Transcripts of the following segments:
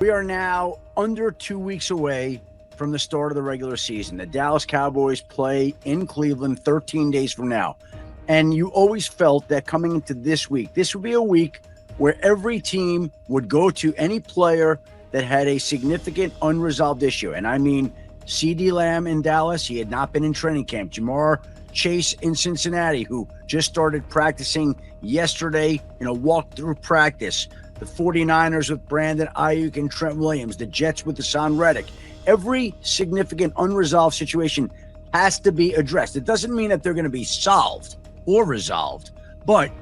We are now under 2 weeks away from the start of the regular season. The Dallas Cowboys play in Cleveland 13 days from now. And you always felt that coming into this week, this would be a week where every team would go to any player that had a significant unresolved issue. And I mean, CeeDee Lamb in Dallas, he had not been in training camp. Jamar Chase in Cincinnati, who just started practicing yesterday in a walkthrough practice. The 49ers with Brandon Ayuk and Trent Williams. The Jets with Hassan Reddick. Every significant unresolved situation has to be addressed. It doesn't mean that they're going to be solved or resolved, but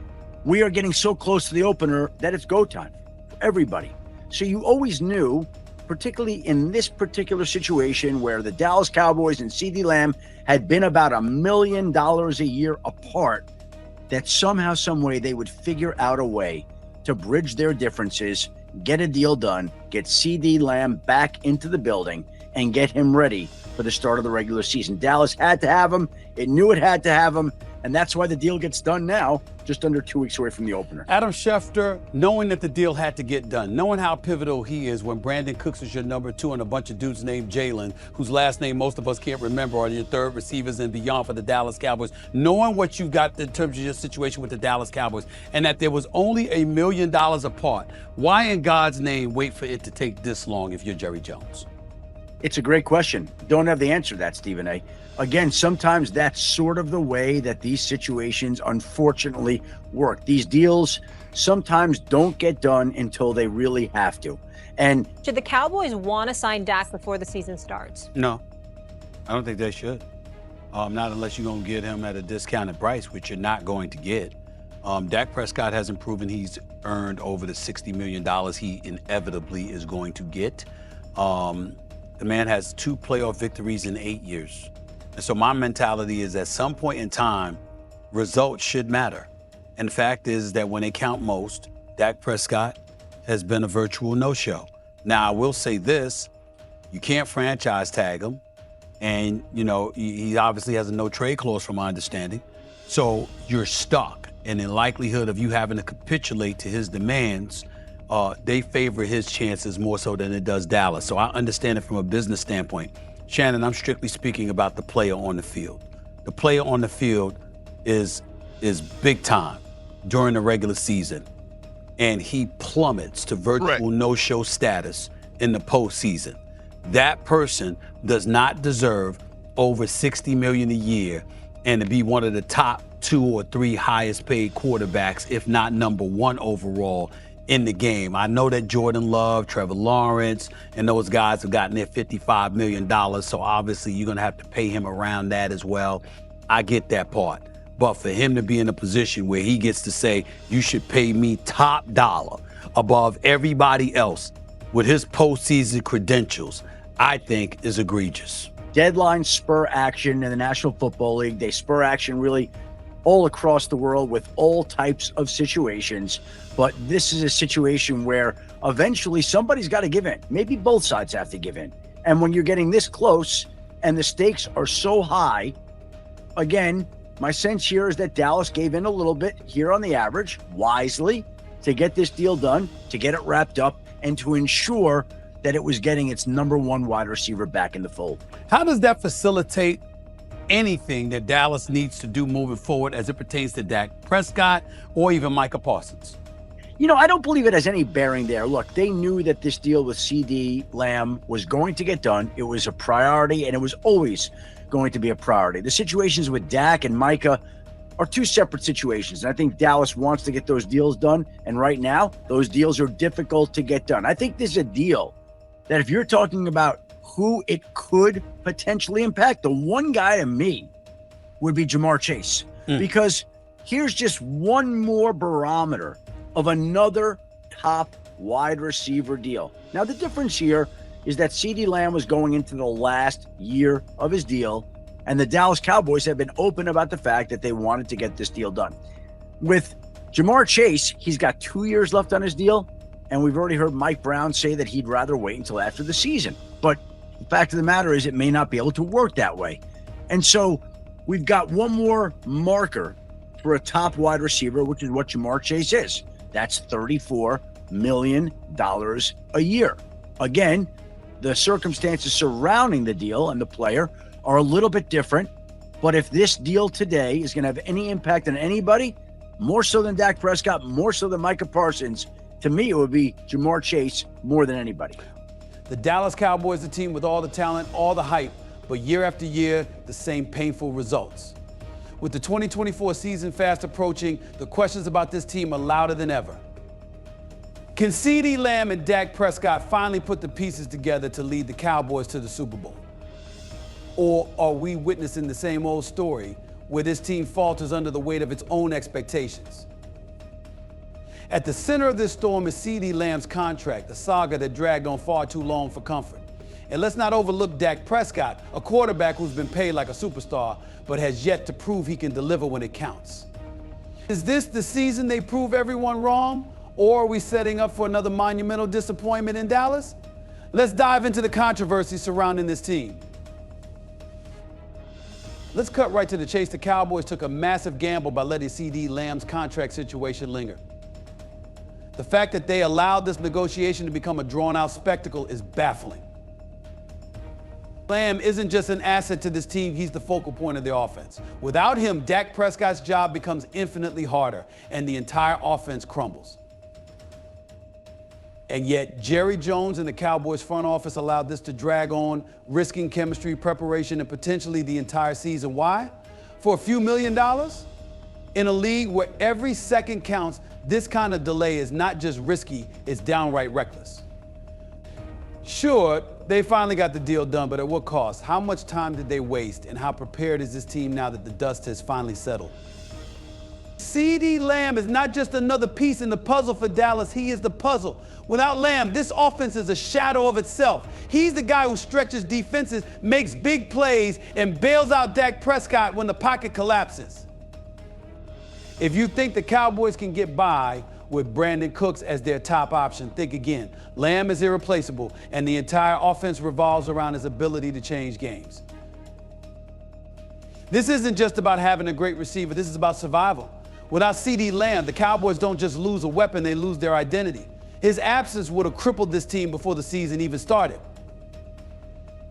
we are getting so close to the opener that it's go time for everybody. So you always knew, particularly in this particular situation where the Dallas Cowboys and CeeDee Lamb had been about $1 million a year apart, that somehow, some way they would figure out a way to bridge their differences, get a deal done, get CeeDee Lamb back into the building, and get him ready for the start of the regular season. Dallas had to have him. It knew it had to have him. And that's why the deal gets done now, just under 2 weeks away from the opener. Adam Schefter, knowing that the deal had to get done, knowing how pivotal he is when Brandon Cooks is your number 2 and a bunch of dudes named Jalen, whose last name most of us can't remember, are your third receivers and beyond for the Dallas Cowboys, knowing what you've got in terms of your situation with the Dallas Cowboys, and that there was only $1 million apart, why in God's name wait for it to take this long if you're Jerry Jones? It's a great question. Don't have the answer to that, Stephen A. Again, sometimes that's sort of the way that these situations unfortunately work. These deals sometimes don't get done until they really have to. And should the Cowboys want to sign Dak before the season starts? No, I don't think they should. Not unless you're going to get him at a discounted price, which you're not going to get. Dak Prescott hasn't proven he's earned over the $60 million he inevitably is going to get. The man has 2 playoff victories in 8 years. And so my mentality is at some point in time, results should matter. And the fact is that when they count most, Dak Prescott has been a virtual no-show. Now, I will say this, you can't franchise tag him. And, you know, he obviously has a no-trade clause from my understanding. So you're stuck. And in likelihood of you having to capitulate to his demands, they favor his chances more so than it does Dallas. So I understand it from a business standpoint. Shannon, I'm strictly speaking about the player on the field. The player on the field is big time during the regular season, and he plummets to virtual no-show status in the postseason. That person does not deserve over $60 million a year and to be one of the top 2 or 3 highest paid quarterbacks, if not number 1 overall in the game. I know that Jordan Love, Trevor Lawrence, and those guys have gotten their $55 million, so obviously you're going to have to pay him around that as well. I get that part. But for him to be in a position where he gets to say, you should pay me top dollar above everybody else with his postseason credentials, I think is egregious. Deadlines spur action in the National Football League. They spur action really all across the world with all types of situations. But this is a situation where eventually somebody's got to give in. Maybe both sides have to give in. And when you're getting this close and the stakes are so high, again, my sense here is that Dallas gave in a little bit here on the average, wisely, to get this deal done, to get it wrapped up, and to ensure that it was getting its number 1 wide receiver back in the fold. How does that facilitate anything that Dallas needs to do moving forward as it pertains to Dak Prescott or even Micah Parsons? You know, I don't believe it has any bearing there. Look, they knew that this deal with CeeDee Lamb was going to get done. It was a priority, and it was always going to be a priority. The situations with Dak and Micah are 2 separate situations, and I think Dallas wants to get those deals done, and right now, those deals are difficult to get done. I think this is a deal that if you're talking about who it could potentially impact, the one guy to me would be Jamar Chase, because here's just one more barometer of another top wide receiver deal. Now, the difference here is that CeeDee Lamb was going into the last year of his deal, and the Dallas Cowboys have been open about the fact that they wanted to get this deal done. With Jamar Chase, he's got 2 years left on his deal, and we've already heard Mike Brown say that he'd rather wait until after the season. But the fact of the matter is it may not be able to work that way. And so we've got one more marker for a top wide receiver, which is what Jamar Chase is. That's $34 million a year. Again, the circumstances surrounding the deal and the player are a little bit different. But if this deal today is going to have any impact on anybody, more so than Dak Prescott, more so than Micah Parsons, to me, it would be Jamar Chase more than anybody. The Dallas Cowboys, the team with all the talent, all the hype, but year after year, the same painful results. With the 2024 season fast approaching, the questions about this team are louder than ever. Can CeeDee Lamb and Dak Prescott finally put the pieces together to lead the Cowboys to the Super Bowl? Or are we witnessing the same old story where this team falters under the weight of its own expectations? At the center of this storm is CeeDee Lamb's contract, a saga that dragged on far too long for comfort. And let's not overlook Dak Prescott, a quarterback who's been paid like a superstar, but has yet to prove he can deliver when it counts. Is this the season they prove everyone wrong? Or are we setting up for another monumental disappointment in Dallas? Let's dive into the controversy surrounding this team. Let's cut right to the chase. The Cowboys took a massive gamble by letting CeeDee Lamb's contract situation linger. The fact that they allowed this negotiation to become a drawn-out spectacle is baffling. Lamb isn't just an asset to this team, he's the focal point of the offense. Without him, Dak Prescott's job becomes infinitely harder, and the entire offense crumbles. And yet, Jerry Jones and the Cowboys front office allowed this to drag on, risking chemistry, preparation, and potentially the entire season. Why? For a few $1 million? In a league where every second counts, this kind of delay is not just risky, it's downright reckless. Sure, they finally got the deal done, but at what cost? How much time did they waste, and how prepared is this team now that the dust has finally settled? CeeDee Lamb is not just another piece in the puzzle for Dallas, he is the puzzle. Without Lamb, this offense is a shadow of itself. He's the guy who stretches defenses, makes big plays, and bails out Dak Prescott when the pocket collapses. If you think the Cowboys can get by with Brandon Cooks as their top option, think again. Lamb is irreplaceable, and the entire offense revolves around his ability to change games. This isn't just about having a great receiver, this is about survival. Without CeeDee Lamb, the Cowboys don't just lose a weapon, they lose their identity. His absence would have crippled this team before the season even started.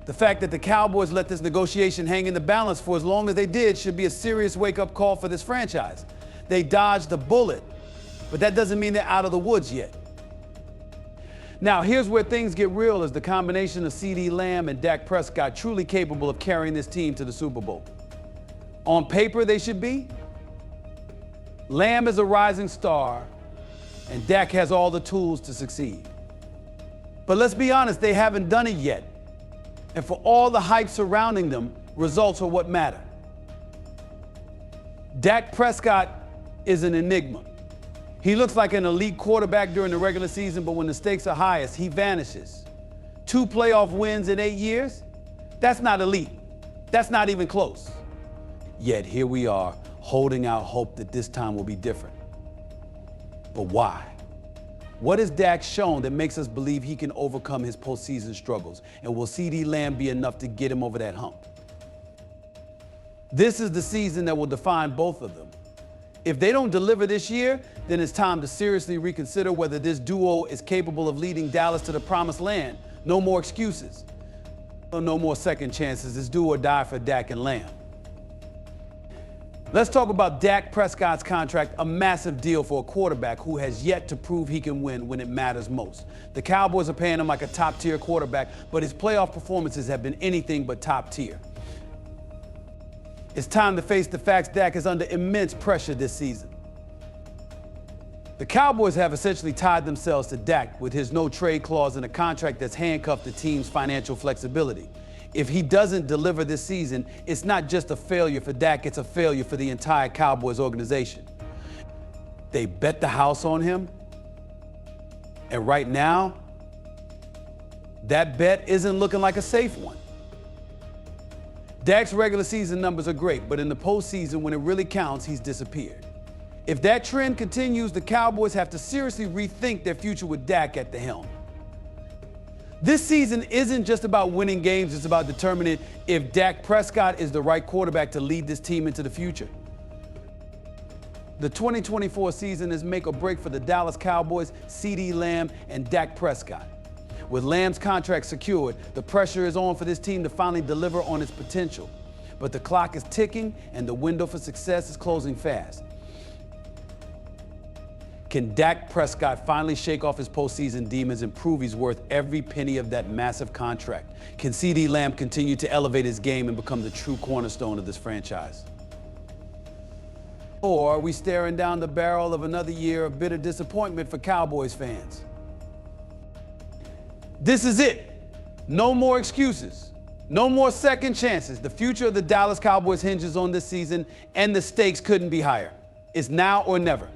The fact that the Cowboys let this negotiation hang in the balance for as long as they did should be a serious wake-up call for this franchise. They dodged the bullet, but that doesn't mean they're out of the woods yet. Now, here's where things get real: is the combination of CeeDee Lamb and Dak Prescott truly capable of carrying this team to the Super Bowl? On paper, they should be. Lamb is a rising star, and Dak has all the tools to succeed. But let's be honest, they haven't done it yet. And for all the hype surrounding them, results are what matter. Dak Prescott is an enigma. He looks like an elite quarterback during the regular season, but when the stakes are highest, he vanishes. 2 playoff wins in 8 years? That's not elite. That's not even close. Yet here we are, holding out hope that this time will be different. But why? What has Dak shown that makes us believe he can overcome his postseason struggles? And will CeeDee Lamb be enough to get him over that hump? This is the season that will define both of them. If they don't deliver this year, then it's time to seriously reconsider whether this duo is capable of leading Dallas to the promised land. No more excuses. No more second chances. It's do or die for Dak and Lamb. Let's talk about Dak Prescott's contract, a massive deal for a quarterback who has yet to prove he can win when it matters most. The Cowboys are paying him like a top-tier quarterback, but his playoff performances have been anything but top tier. It's time to face the facts. Dak is under immense pressure this season. The Cowboys have essentially tied themselves to Dak with his no-trade clause and a contract that's handcuffed the team's financial flexibility. If he doesn't deliver this season, it's not just a failure for Dak, it's a failure for the entire Cowboys organization. They bet the house on him, and right now, that bet isn't looking like a safe one. Dak's regular season numbers are great, but in the postseason, when it really counts, he's disappeared. If that trend continues, the Cowboys have to seriously rethink their future with Dak at the helm. This season isn't just about winning games, it's about determining if Dak Prescott is the right quarterback to lead this team into the future. The 2024 season is make or break for the Dallas Cowboys, CeeDee Lamb, and Dak Prescott. With Lamb's contract secured, the pressure is on for this team to finally deliver on its potential. But the clock is ticking and the window for success is closing fast. Can Dak Prescott finally shake off his postseason demons and prove he's worth every penny of that massive contract? Can CeeDee Lamb continue to elevate his game and become the true cornerstone of this franchise? Or are we staring down the barrel of another year of bitter disappointment for Cowboys fans? This is it. No more excuses. No more second chances. The future of the Dallas Cowboys hinges on this season, and the stakes couldn't be higher. It's now or never.